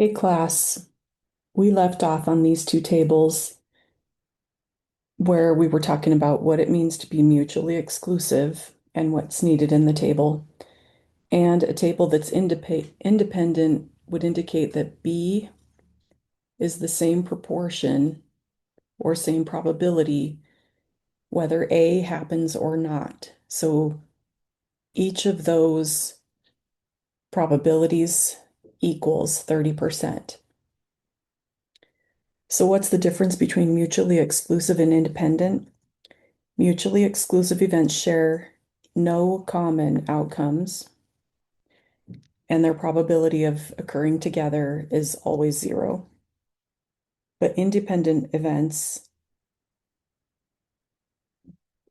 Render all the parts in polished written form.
Hey class, we left off on these two tables where we were talking about what it means to be mutually exclusive and what's needed in the table. And a table that's independent would indicate that B is the same proportion or same probability whether A happens or not. So each of those probabilities equals 30%. So what's the difference between mutually exclusive and independent? Mutually exclusive events share no common outcomes, and their probability of occurring together is always zero. But independent events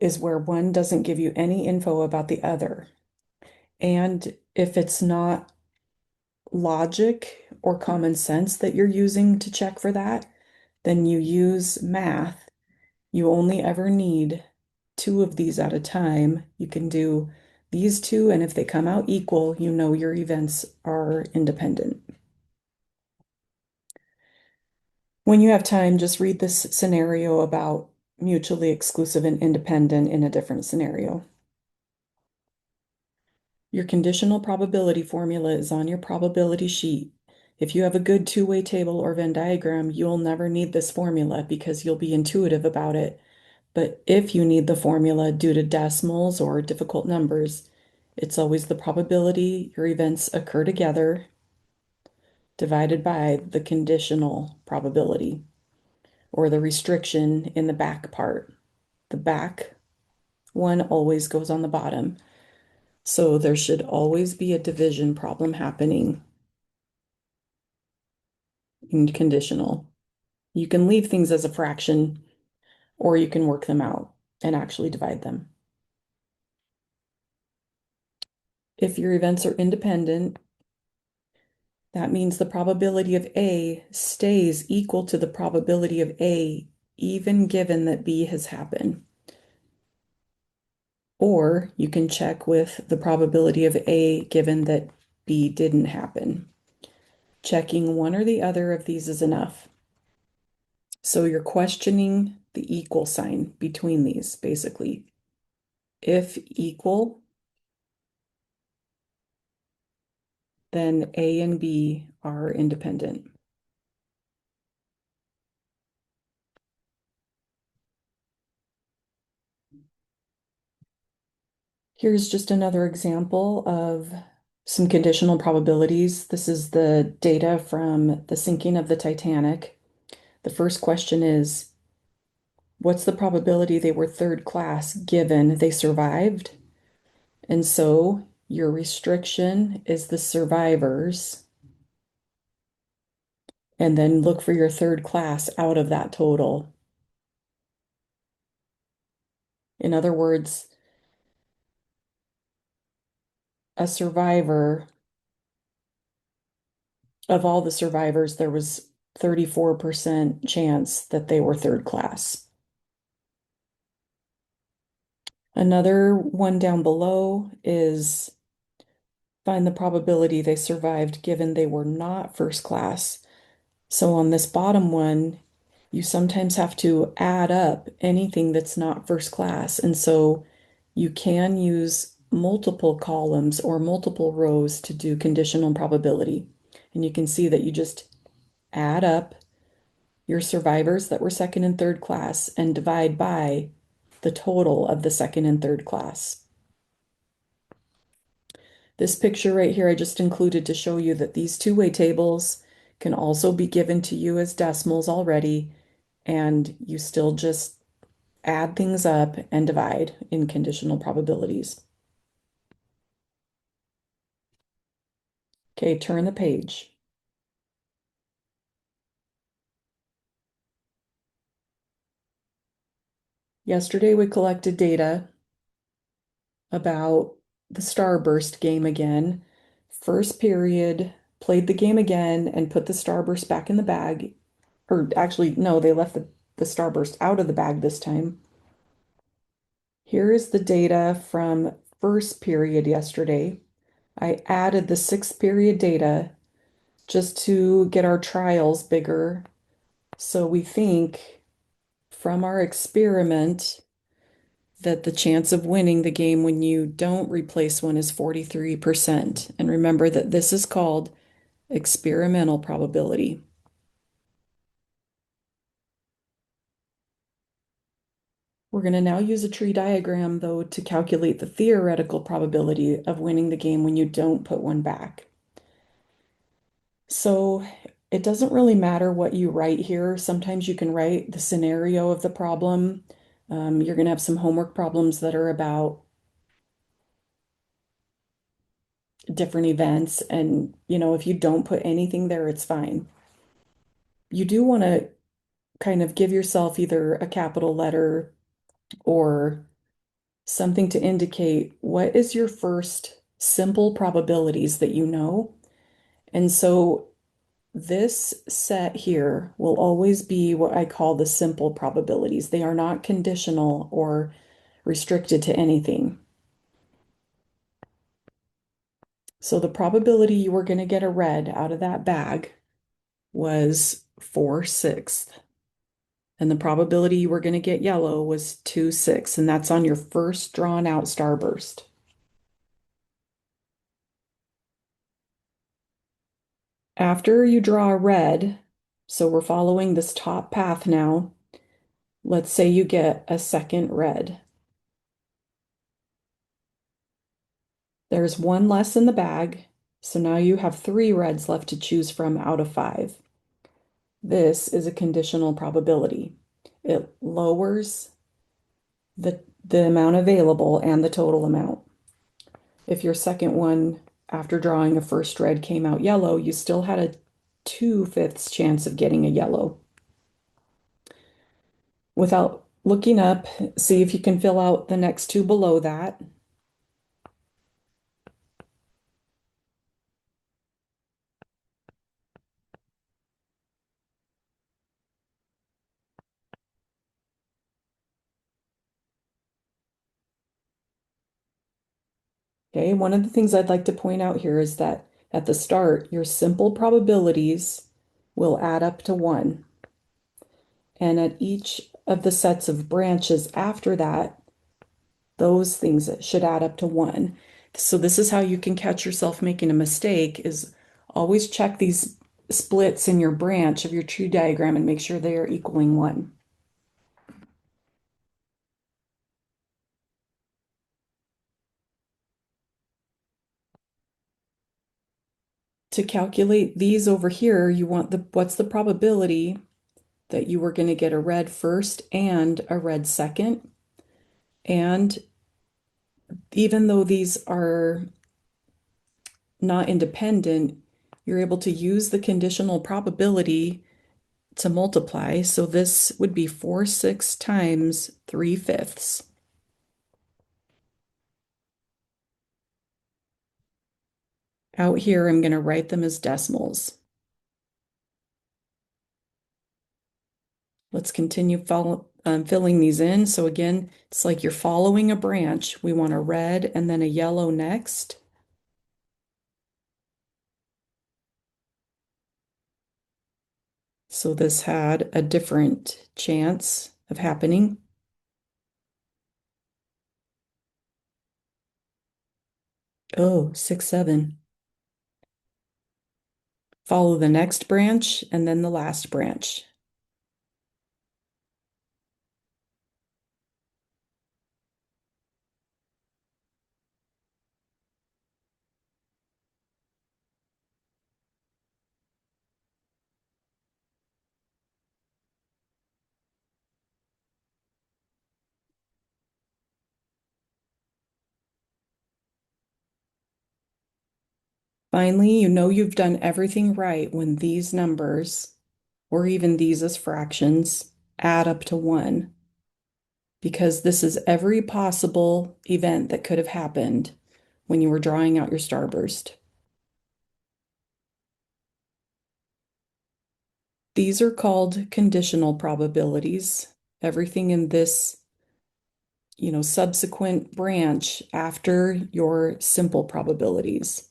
is where one doesn't give you any info about the other. And if it's not logic or common sense that you're using to check for that, then you use math. You only ever need two of these at a time. You can do these two, and if they come out equal, you know your events are independent. When you have time, just read this scenario about mutually exclusive and independent in a different scenario. Your conditional probability formula is on your probability sheet. If you have a good two-way table or Venn diagram, you'll never need this formula because you'll be intuitive about it. But if you need the formula due to decimals or difficult numbers, it's always the probability your events occur together divided by the conditional probability or the restriction in the back part. The back one always goes on the bottom. So there should always be a division problem happening in conditional. You can leave things as a fraction or you can work them out and actually divide them. If your events are independent, that means the probability of A stays equal to the probability of A, even given that B has happened. Or you can check with the probability of A given that B didn't happen. Checking one or the other of these is enough. So you're questioning the equal sign between these, basically. If equal, then A and B are independent. Here's just another example of some conditional probabilities. This is the data from the sinking of the Titanic. The first question is, what's the probability they were third class given they survived? And so your restriction is the survivors, and then look for your third class out of that total. In other words, a survivor, of all the survivors, there was 34% chance that they were third class. Another one down below is find the probability they survived given they were not first class. So on this bottom one, you sometimes have to add up anything that's not first class. And so you can use multiple columns or multiple rows to do conditional probability. And you can see that you just add up your survivors that were second and third class and divide by the total of the second and third class. This picture right here I just included to show you that these two-way tables can also be given to you as decimals already, and you still just add things up and divide in conditional probabilities. Okay, turn the page. Yesterday we collected data about the Starburst game again. First period, played the game again and put the Starburst back in the bag. Or actually, no, they left the Starburst out of the bag this time. Here is the data from first period yesterday. I added the sixth period data just to get our trials bigger. So we think from our experiment that the chance of winning the game when you don't replace one is 43%. And remember that this is called experimental probability. We're going to now use a tree diagram, though, to calculate the theoretical probability of winning the game when you don't put one back. So it doesn't really matter what you write here. Sometimes you can write the scenario of the problem. You're going to have some homework problems that are about different events. And, if you don't put anything there, it's fine. You do want to kind of give yourself either a capital letter or something to indicate what is your first simple probabilities that you know. And so this set here will always be what I call the simple probabilities. They are not conditional or restricted to anything. So the probability you were going to get a red out of that bag was 4/6. And the probability you were going to get yellow was 2/6. And that's on your first drawn out starburst. After you draw a red, so we're following this top path now, let's say you get a second red. There's one less in the bag, so now you have 3 reds left to choose from out of 5. This is a conditional probability. It lowers the amount available and the total amount. If your second one, after drawing a first red, came out yellow, you still had a 2/5 chance of getting a yellow. Without looking up, see if you can fill out the next two below that. Okay, one of the things I'd like to point out here is that at the start, your simple probabilities will add up to 1. And at each of the sets of branches after that, those things should add up to 1. So this is how you can catch yourself making a mistake is always check these splits in your branch of your tree diagram and make sure they are equaling 1. To calculate these over here, you want what's the probability that you were going to get a red first and a red second. And even though these are not independent, you're able to use the conditional probability to multiply. So this would be 4/6 times 3/5. Out here, I'm going to write them as decimals. Let's continue filling these in. So again, it's like you're following a branch. We want a red and then a yellow next. So this had a different chance of happening. Oh, 6/7. Follow the next branch and then the last branch. Finally, you know you've done everything right when these numbers, or even these as fractions, add up to 1, because this is every possible event that could have happened when you were drawing out your starburst. These are called conditional probabilities. Everything in this, subsequent branch after your simple probabilities.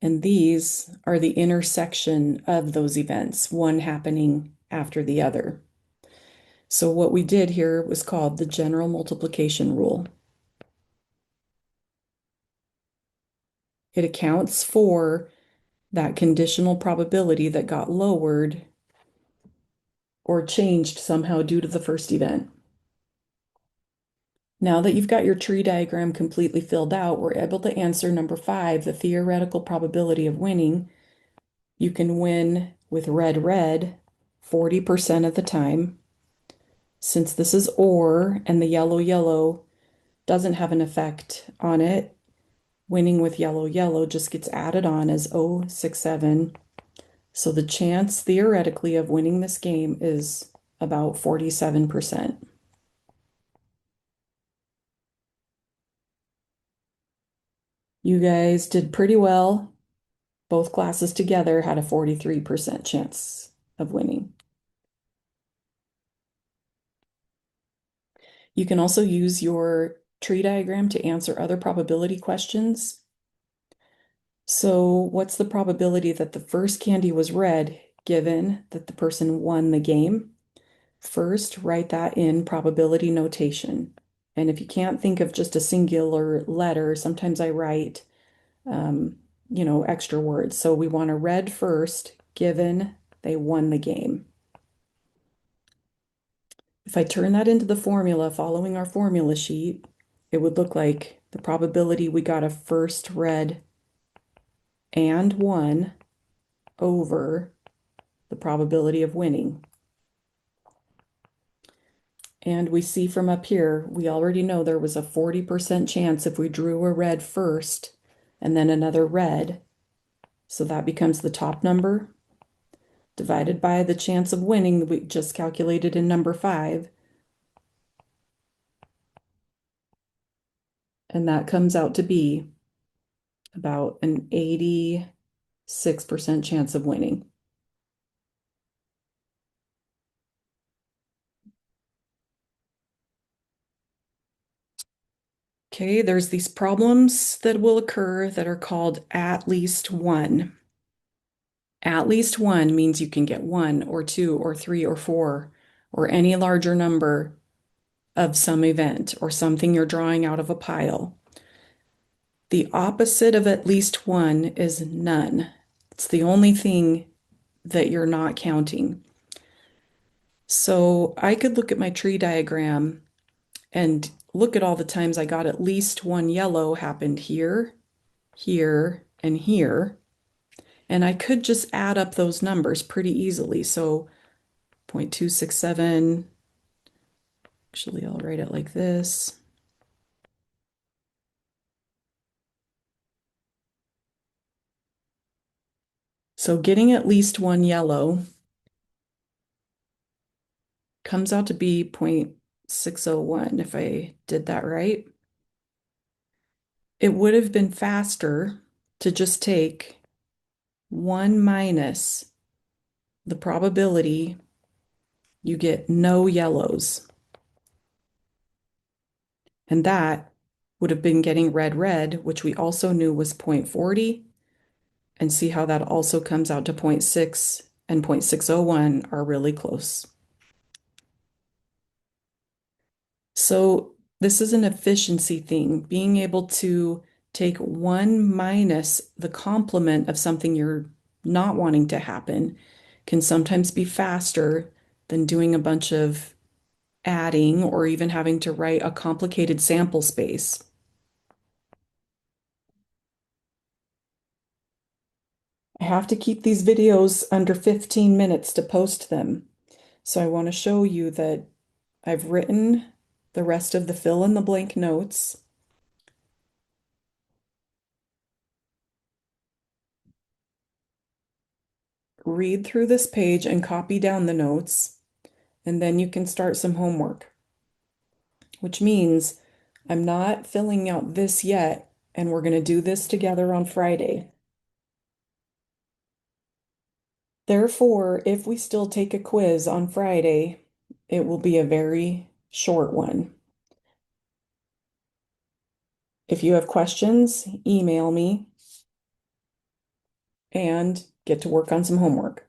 And these are the intersection of those events, one happening after the other. So what we did here was called the general multiplication rule. It accounts for that conditional probability that got lowered or changed somehow due to the first event. Now that you've got your tree diagram completely filled out, we're able to answer number 5, the theoretical probability of winning. You can win with red 40% of the time. Since this is or and the yellow doesn't have an effect on it, winning with yellow just gets added on as 0.67. So the chance theoretically of winning this game is about 47%. You guys did pretty well. Both classes together had a 43% chance of winning. You can also use your tree diagram to answer other probability questions. So, what's the probability that the first candy was red, given that the person won the game? First, write that in probability notation. And if you can't think of just a singular letter, sometimes I write, extra words. So we want a red first, given they won the game. If I turn that into the formula following our formula sheet, it would look like the probability we got a first red and won over the probability of winning. And we see from up here, we already know there was a 40% chance if we drew a red first and then another red. So that becomes the top number divided by the chance of winning that we just calculated in number 5. And that comes out to be about an 86% chance of winning. Okay, there's these problems that will occur that are called at least one. At least one means you can get 1 or 2 or 3 or 4 or any larger number of some event or something you're drawing out of a pile. The opposite of at least one is none. It's the only thing that you're not counting. So I could look at my tree diagram and look at all the times I got at least one yellow happened here, here, and here. And I could just add up those numbers pretty easily. So 0.267, actually, I'll write it like this. So getting at least one yellow comes out to be 0.601 if I did that right. It would have been faster to just take 1 minus the probability you get no yellows. And that would have been getting red, which we also knew was 0.40. And see how that also comes out to 0.6 and 0.601 are really close. So this is an efficiency thing, being able to take 1 minus the complement of something you're not wanting to happen can sometimes be faster than doing a bunch of adding or even having to write a complicated sample space. I have to keep these videos under 15 minutes to post them. So I want to show you that I've written the rest of the fill in the blank notes. Read through this page and copy down the notes, and then you can start some homework, which means I'm not filling out this yet, and we're going to do this together on Friday. Therefore, if we still take a quiz on Friday, it will be a very short one. If you have questions, email me. and get to work on some homework.